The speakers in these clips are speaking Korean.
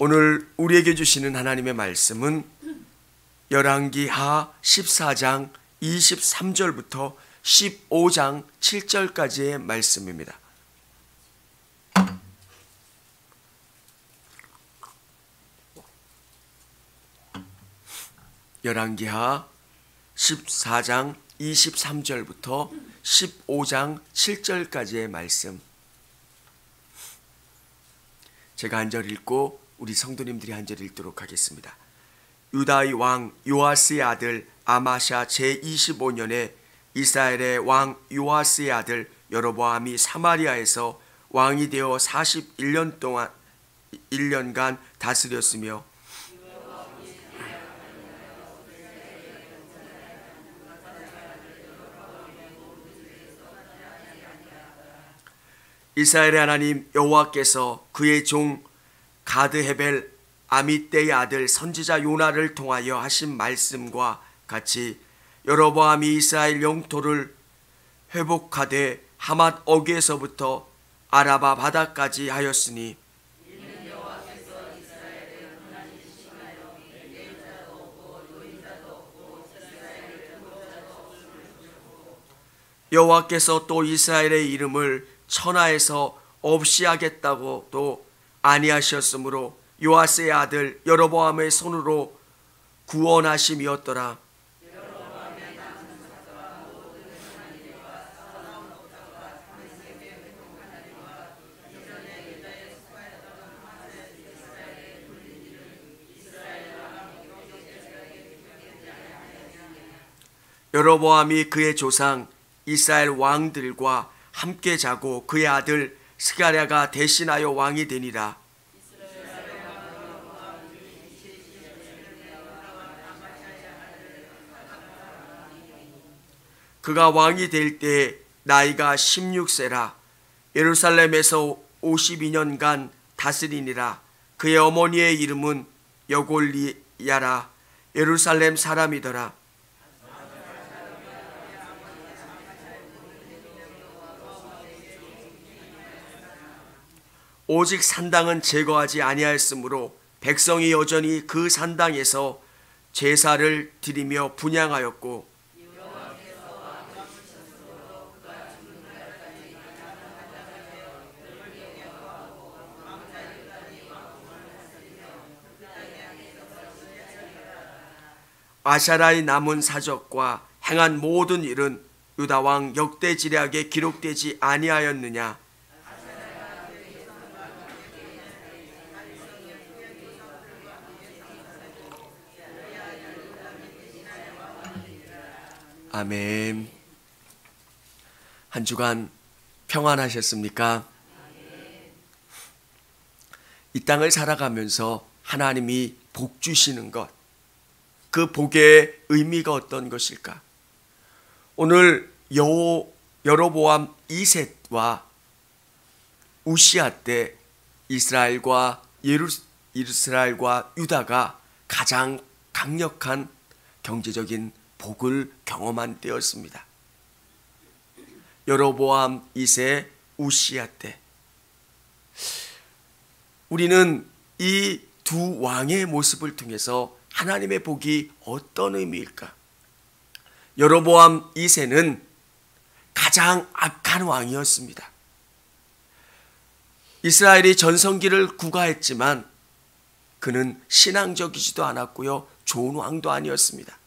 오늘 우리에게 주시는 하나님의 말씀은 열왕기하 14장 23절부터 15장 7절까지의 말씀입니다. 열왕기하 14장 23절부터 15장 7절까지의 말씀, 제가 한 절 읽고 우리 성도님들이 한 절 읽도록 하겠습니다. 유다의 왕 요아스의 아들 아마샤 제25년에 이스라엘의 왕 요아스의 아들 여로보암이 사마리아에서 왕이 되어 41년 동안 1년간 다스렸으며 이스라엘의 하나님 여호와께서 그의 종 가드헤벨 아미떼의 아들 선지자 요나를 통하여 하신 말씀과 같이 여로보암이 이스라엘 영토를 회복하되 하맛 어귀에서부터 아라바 바다까지 하였으니 여호와께서 또 이스라엘의 이름을 천하에서 없이 하겠다고도 아니하셨으므로 요아스의 아들 여로보암의 손으로 구원하심이었더라. 여로보암이 그의 조상 이스라엘 왕들과 함께 자고 그의 아들 스가랴가 대신하여 왕이 되니라. 그가 왕이 될 때 나이가 16세라. 예루살렘에서 52년간 다스리니라. 그의 어머니의 이름은 여골리야라. 예루살렘 사람이더라. 오직 산당은 제거하지 아니하였으므로 백성이 여전히 그 산당에서 제사를 드리며 분향하였고 아샤라의 남은 사적과 행한 모든 일은 유다 왕 역대지략에 기록되지 아니하였느냐. 아멘. 한 주간 평안하셨습니까? 이 땅을 살아가면서 하나님이 복 주시는 것, 그 복의 의미가 어떤 것일까? 오늘 여로보암 2세와 우시아 때 이스라엘과 유다가 가장 강력한 경제적인 복을 경험한 때였습니다. 여로보암 2세 우시아 때 우리는 이 두 왕의 모습을 통해서 하나님의 복이 어떤 의미일까? 여로보암 2세는 가장 악한 왕이었습니다. 이스라엘이 전성기를 구가했지만 그는 신앙적이지도 않았고요, 좋은 왕도 아니었습니다.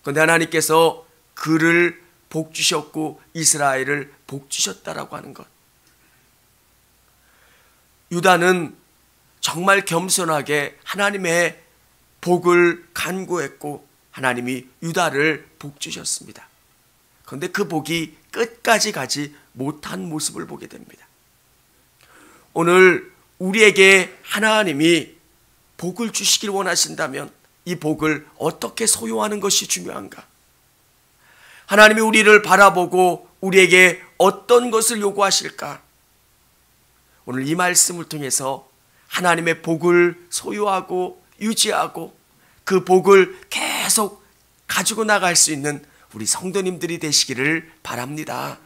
그런데 하나님께서 그를 복 주셨고 이스라엘을 복 주셨다라고 하는 것. 유다는 정말 겸손하게 하나님의 복을 간구했고 하나님이 유다를 복 주셨습니다. 그런데 그 복이 끝까지 가지 못한 모습을 보게 됩니다. 오늘 우리에게 하나님이 복을 주시길 원하신다면 이 복을 어떻게 소유하는 것이 중요한가? 하나님이 우리를 바라보고 우리에게 어떤 것을 요구하실까? 오늘 이 말씀을 통해서 하나님의 복을 소유하고 유지하고 그 복을 계속 가지고 나갈 수 있는 우리 성도님들이 되시기를 바랍니다.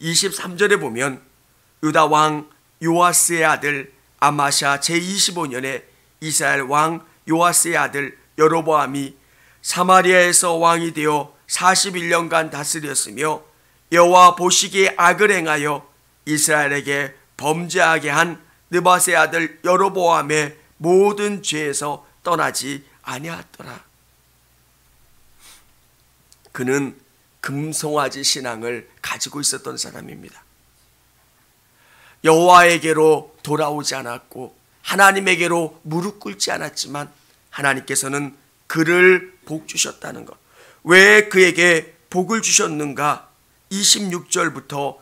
23절에 보면 유다 왕 요아스의 아들 아마샤 제25년에 이스라엘 왕 요아스의 아들 여로보암이 사마리아에서 왕이 되어 41년간 다스렸으며 여호와 보시기에 악을 행하여 이스라엘에게 범죄하게 한 느밧의 아들 여로보암의 모든 죄에서 떠나지 아니하더라. 그는 금송아지 신앙을 가지고 있었던 사람입니다. 여호와에게로 돌아오지 않았고 하나님에게로 무릎 꿇지 않았지만 하나님께서는 그를 복 주셨다는 것. 왜 그에게 복을 주셨는가? 26절부터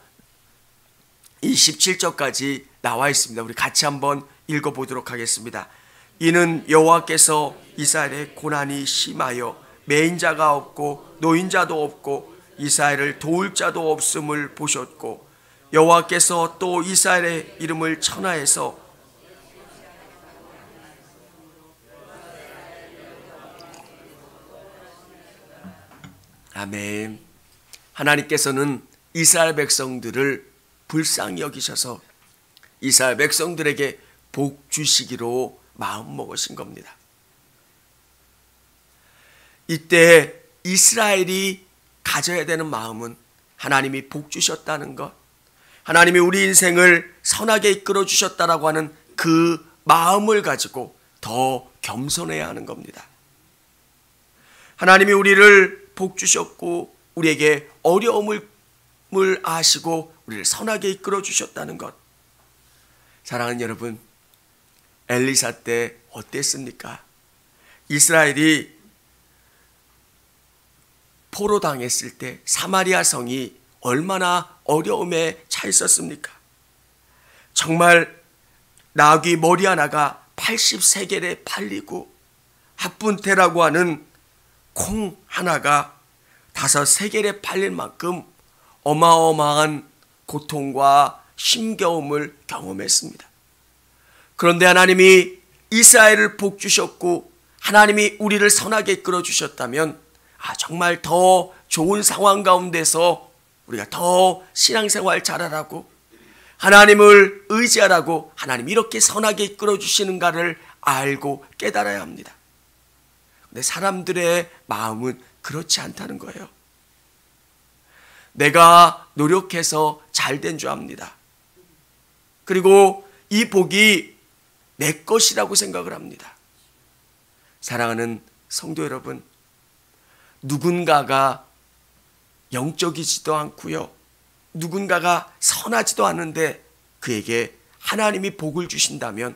27절까지 나와 있습니다. 우리 같이 한번 읽어보도록 하겠습니다. 이는 여호와께서 이스라엘의 고난이 심하여 매인자가 없고 노인자도 없고 이스라엘을 도울 자도 없음을 보셨고 여호와께서 또 이스라엘의 이름을 천하에서 아멘. 하나님께서는 이스라엘 백성들을 불쌍히 여기셔서 이스라엘 백성들에게 복 주시기로 마음먹으신 겁니다. 이때 이스라엘이 가져야 되는 마음은 하나님이 복 주셨다는 것, 하나님이 우리 인생을 선하게 이끌어 주셨다라고 하는 그 마음을 가지고 더 겸손해야 하는 겁니다. 하나님이 우리를 복 주셨고 우리에게 어려움을 아시고 우리를 선하게 이끌어 주셨다는 것. 사랑하는 여러분, 엘리사 때 어땠습니까? 이스라엘이 포로당했을 때 사마리아 성이 얼마나 어려움에 차 있었습니까? 정말 나귀 머리 하나가 80세겔에 팔리고 합분태라고 하는 콩 하나가 5세겔에 팔릴 만큼 어마어마한 고통과 힘겨움을 경험했습니다. 그런데 하나님이 이스라엘을 복 주셨고 하나님이 우리를 선하게 이끌어 주셨다면 정말 더 좋은 상황 가운데서 우리가 더 신앙생활 잘하라고 하나님을 의지하라고 하나님이 이렇게 선하게 이끌어 주시는가를 알고 깨달아야 합니다. 근데 사람들의 마음은 그렇지 않다는 거예요. 내가 노력해서 잘된 줄 압니다. 그리고 이 복이 내 것이라고 생각을 합니다. 사랑하는 성도 여러분, 누군가가 영적이지도 않고요, 누군가가 선하지도 않은데 그에게 하나님이 복을 주신다면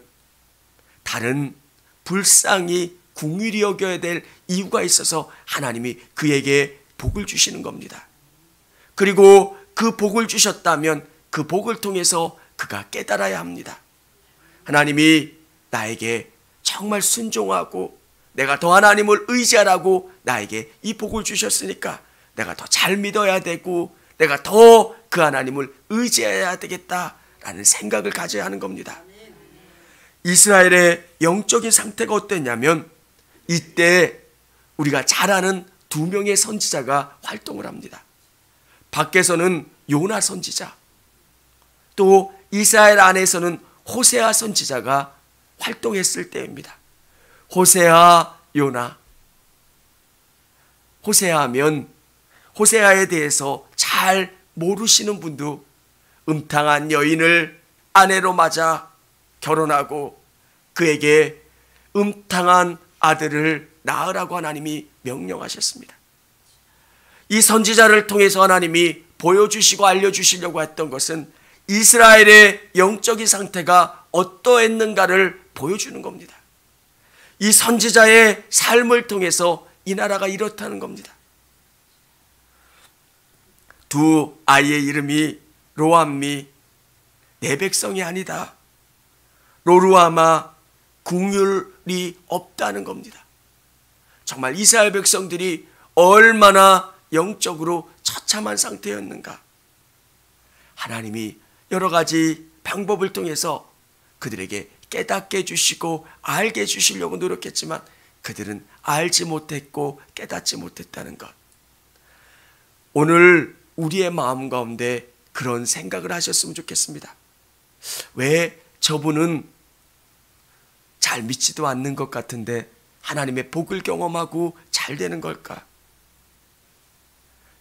다른 불쌍히 긍휼히 여겨야 될 이유가 있어서 하나님이 그에게 복을 주시는 겁니다. 그리고 그 복을 주셨다면 그 복을 통해서 그가 깨달아야 합니다. 하나님이 나에게 정말 순종하고 내가 더 하나님을 의지하라고 나에게 이 복을 주셨으니까 내가 더 잘 믿어야 되고 내가 더 그 하나님을 의지해야 되겠다라는 생각을 가져야 하는 겁니다. 이스라엘의 영적인 상태가 어땠냐면 이때 우리가 잘 아는 2명의 선지자가 활동을 합니다. 밖에서는 요나 선지자, 또 이스라엘 안에서는 호세아 선지자가 활동했을 때입니다. 호세아, 요나. 호세아 하면 호세아에 대해서 잘 모르시는 분도 음탕한 여인을 아내로 맞아 결혼하고 그에게 음탕한 아들을 낳으라고 하나님이 명령하셨습니다. 이 선지자를 통해서 하나님이 보여주시고 알려주시려고 했던 것은 이스라엘의 영적인 상태가 어떠했는가를 보여주는 겁니다. 이 선지자의 삶을 통해서 이 나라가 이렇다는 겁니다. 두 아이의 이름이 로암미, 내 백성이 아니다. 로루아마, 긍휼이 없다는 겁니다. 정말 이스라엘 백성들이 얼마나 영적으로 처참한 상태였는가. 하나님이 여러 가지 방법을 통해서 그들에게 깨닫게 해주시고 알게 해주시려고 노력했지만 그들은 알지 못했고 깨닫지 못했다는 것. 오늘 우리의 마음 가운데 그런 생각을 하셨으면 좋겠습니다. 왜 저분은 잘 믿지도 않는 것 같은데 하나님의 복을 경험하고 잘 되는 걸까?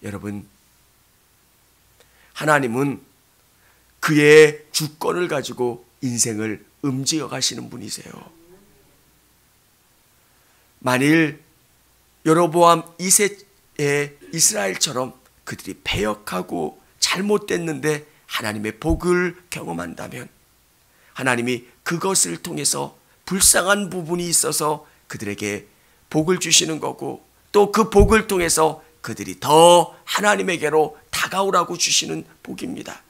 여러분, 하나님은 그의 주권을 가지고 인생을 움직여 가시는 분이세요. 만일 여로보암 2세의 이스라엘처럼 그들이 패역하고 잘못됐는데 하나님의 복을 경험한다면 하나님이 그것을 통해서 불쌍한 부분이 있어서 그들에게 복을 주시는 거고, 또 그 복을 통해서 그들이 더 하나님에게로 다가오라고 주시는 복입니다.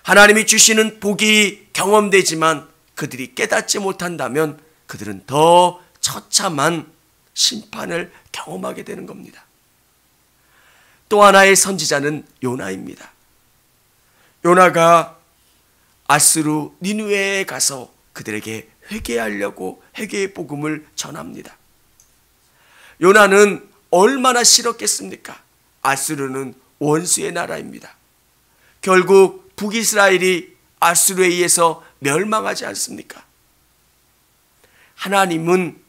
하나님이 주시는 복이 경험되지만 그들이 깨닫지 못한다면 그들은 더 처참한 심판을 경험하게 되는 겁니다. 또 하나의 선지자는 요나입니다. 요나가 아수르 니느웨에 가서 그들에게 회개하려고 회개의 복음을 전합니다. 요나는 얼마나 싫었겠습니까? 아수르는 원수의 나라입니다. 결국 북이스라엘이 아수르에 의해서 멸망하지 않습니까? 하나님은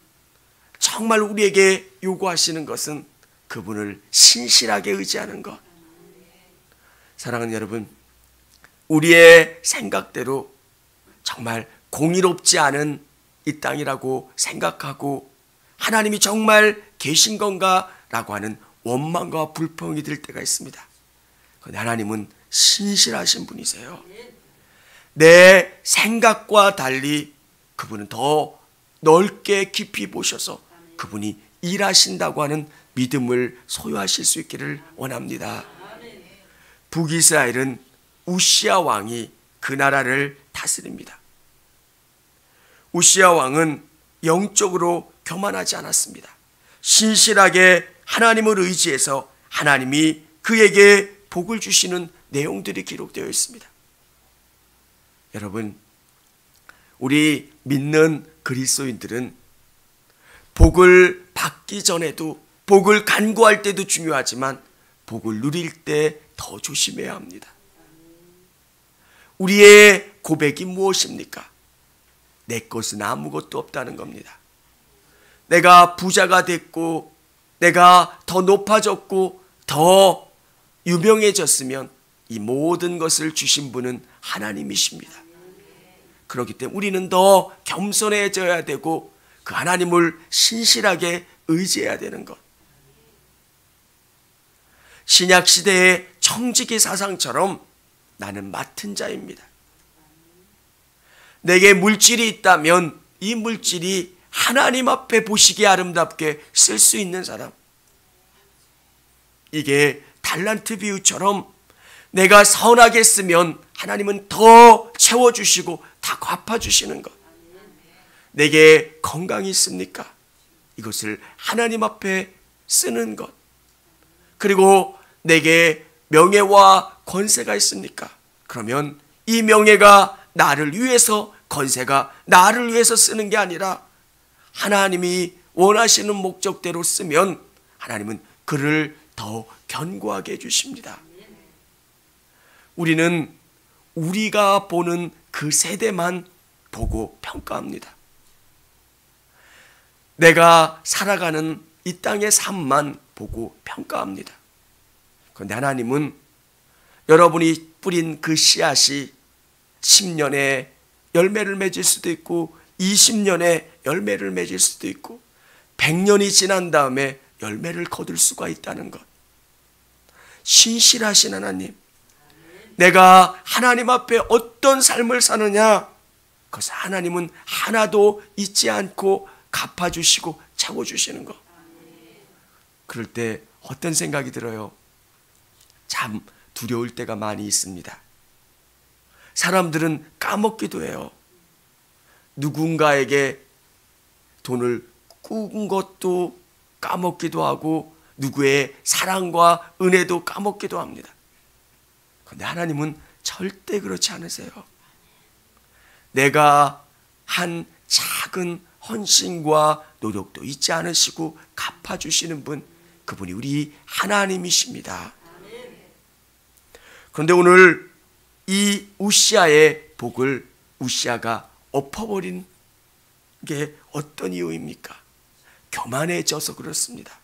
정말 우리에게 요구하시는 것은 그분을 신실하게 의지하는 것. 사랑하는 여러분, 우리의 생각대로 정말 공의롭지 않은 이 땅이라고 생각하고 하나님이 정말 계신 건가? 라고 하는 원망과 불평이 들 때가 있습니다. 그런데 하나님은 신실하신 분이세요. 내 생각과 달리 그분은 더 넓게 깊이 보셔서 그분이 일하신다고 하는 믿음을 소유하실 수 있기를 원합니다. 북이스라엘은 우시야 왕이 그 나라를 다스립니다. 우시야 왕은 영적으로 교만하지 않았습니다. 신실하게 하나님을 의지해서 하나님이 그에게 복을 주시는 내용들이 기록되어 있습니다. 여러분, 우리 믿는 그리스도인들은 복을 받기 전에도, 복을 간구할 때도 중요하지만 복을 누릴 때 더 조심해야 합니다. 우리의 고백이 무엇입니까? 내 것은 아무것도 없다는 겁니다. 내가 부자가 됐고 내가 더 높아졌고 더 유명해졌으면 이 모든 것을 주신 분은 하나님이십니다. 그렇기 때문에 우리는 더 겸손해져야 되고 그 하나님을 신실하게 의지해야 되는 것. 신약시대의 청지기 사상처럼 나는 맡은 자입니다. 내게 물질이 있다면 이 물질이 하나님 앞에 보시기에 아름답게 쓸 수 있는 사람. 이게 달란트 비유처럼 내가 선하게 쓰면 하나님은 더 채워주시고 다 갚아주시는 것. 내게 건강이 있습니까? 이것을 하나님 앞에 쓰는 것. 그리고 내게 명예와 권세가 있습니까? 그러면 이 명예가 나를 위해서, 권세가 나를 위해서 쓰는 게 아니라 하나님이 원하시는 목적대로 쓰면 하나님은 그를 더 견고하게 해주십니다. 우리는 우리가 보는 그 세대만 보고 평가합니다. 내가 살아가는 이 땅의 삶만 보고 평가합니다. 그런데 하나님은 여러분이 뿌린 그 씨앗이 10년에 열매를 맺을 수도 있고 20년에 열매를 맺을 수도 있고 100년이 지난 다음에 열매를 거둘 수가 있다는 것. 신실하신 하나님, 내가 하나님 앞에 어떤 삶을 사느냐, 그것을 하나님은 하나도 잊지 않고 갚아주시고 채워주시는 것. 그럴 때 어떤 생각이 들어요? 참 두려울 때가 많이 있습니다. 사람들은 까먹기도 해요. 누군가에게 돈을 꾸은 것도 까먹기도 하고 누구의 사랑과 은혜도 까먹기도 합니다. 그런데 하나님은 절대 그렇지 않으세요. 내가 한 작은 헌신과 노력도 잊지 않으시고 갚아주시는 분, 그분이 우리 하나님이십니다. 그런데 오늘 이 우시아의 복을 우시아가 엎어버린 게 어떤 이유입니까? 교만해져서 그렇습니다.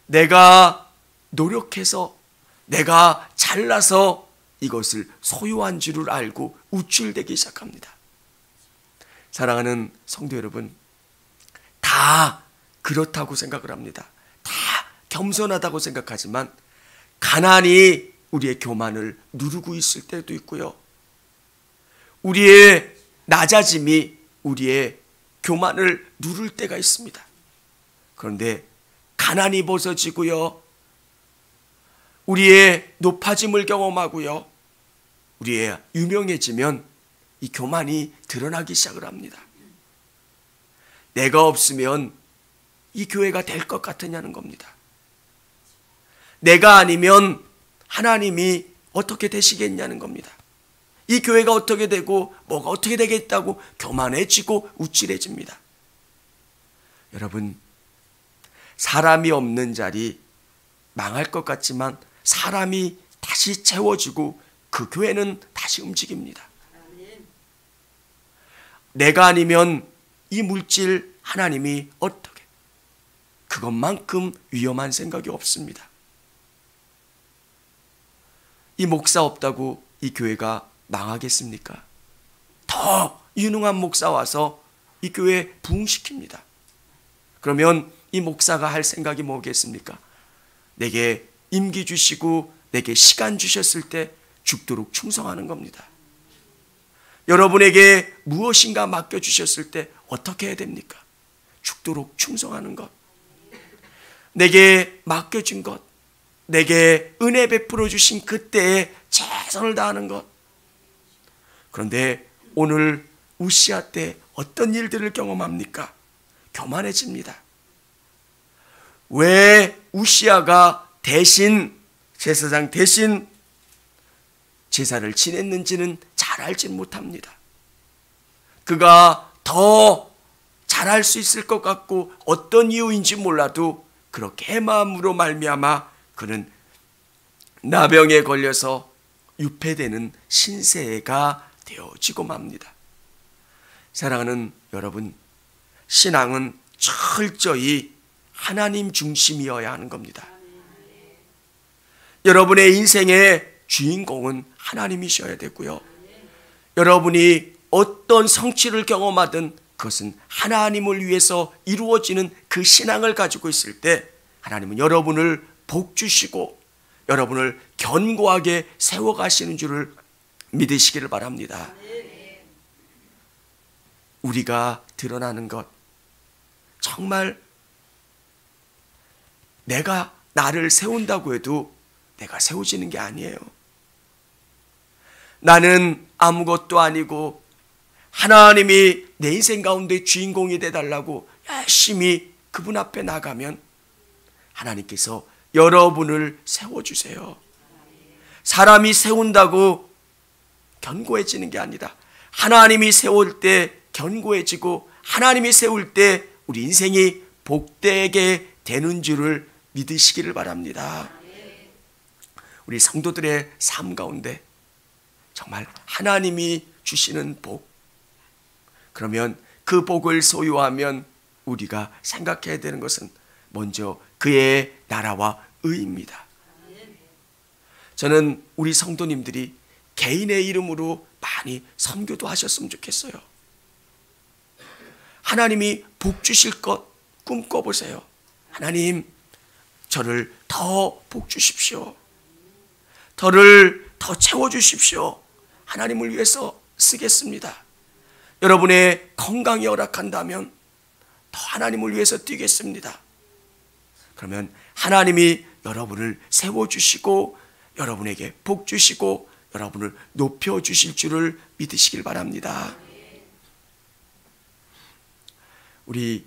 내가 노력해서, 내가 잘나서 이것을 소유한 줄을 알고 우쭐대기 시작합니다. 사랑하는 성도 여러분, 다 그렇다고 생각을 합니다. 다 겸손하다고 생각하지만 가난이 우리의 교만을 누르고 있을 때도 있고요, 우리의 낮아짐이 우리의 교만을 누를 때가 있습니다. 그런데 가난이 벗어지고요, 우리의 높아짐을 경험하고요, 우리의 유명해지면 이 교만이 드러나기 시작을 합니다. 내가 없으면 이 교회가 될 것 같으냐는 겁니다. 내가 아니면 하나님이 어떻게 되시겠냐는 겁니다. 이 교회가 어떻게 되고 뭐가 어떻게 되겠다고 교만해지고 우쭐해집니다. 여러분, 사람이 없는 자리 망할 것 같지만 사람이 다시 채워지고 그 교회는 다시 움직입니다. 내가 아니면 이 물질 하나님이 어떻게, 그것만큼 위험한 생각이 없습니다. 이 목사 없다고 이 교회가 망하겠습니까? 더 유능한 목사 와서 이 교회 부흥시킵니다. 그러면 이 목사가 할 생각이 뭐겠습니까? 내게 임기 주시고 내게 시간 주셨을 때 죽도록 충성하는 겁니다. 여러분에게 무엇인가 맡겨주셨을 때 어떻게 해야 됩니까? 죽도록 충성하는 것. 내게 맡겨준 것, 내게 은혜 베풀어 주신 그때에 최선을 다하는 것. 그런데 오늘 우시아 때 어떤 일들을 경험합니까? 교만해집니다. 왜 우시아가 대신, 제사장 대신 제사를 지냈는지는 잘 알지 못합니다. 그가 더 잘할 수 있을 것 같고 어떤 이유인지 몰라도 그렇게 마음으로 말미암아 그는 나병에 걸려서 유폐되는 신세가 되어지고 맙니다. 사랑하는 여러분, 신앙은 철저히 하나님 중심이어야 하는 겁니다. 여러분의 인생의 주인공은 하나님이셔야 되고요, 여러분이 어떤 성취를 경험하든 그것은 하나님을 위해서 이루어지는 그 신앙을 가지고 있을 때 하나님은 여러분을 복 주시고 여러분을 견고하게 세워가시는 줄을 믿으시기를 바랍니다. 우리가 드러나는 것, 정말 내가 나를 세운다고 해도 내가 세워지는 게 아니에요. 나는 아무것도 아니고 하나님이 내 인생 가운데 주인공이 되달라고 열심히 그분 앞에 나가면 하나님께서 여러분을 세워주세요. 사람이 세운다고 견고해지는 게 아니라 하나님이 세울 때 견고해지고 하나님이 세울 때 우리 인생이 복되게 되는 줄을 믿으시기를 바랍니다. 우리 성도들의 삶 가운데 정말 하나님이 주시는 복, 그러면 그 복을 소유하면 우리가 생각해야 되는 것은 먼저 그의 나라와 의입니다. 저는 우리 성도님들이 개인의 이름으로 많이 선교도 하셨으면 좋겠어요. 하나님이 복 주실 것 꿈꿔보세요. 하나님, 저를 더 복 주십시오. 저를 더 채워주십시오. 하나님을 위해서 쓰겠습니다. 여러분의 건강이 허락한다면 더 하나님을 위해서 뛰겠습니다. 그러면 하나님이 여러분을 세워주시고 여러분에게 복 주시고 여러분을 높여주실 줄을 믿으시길 바랍니다. 우리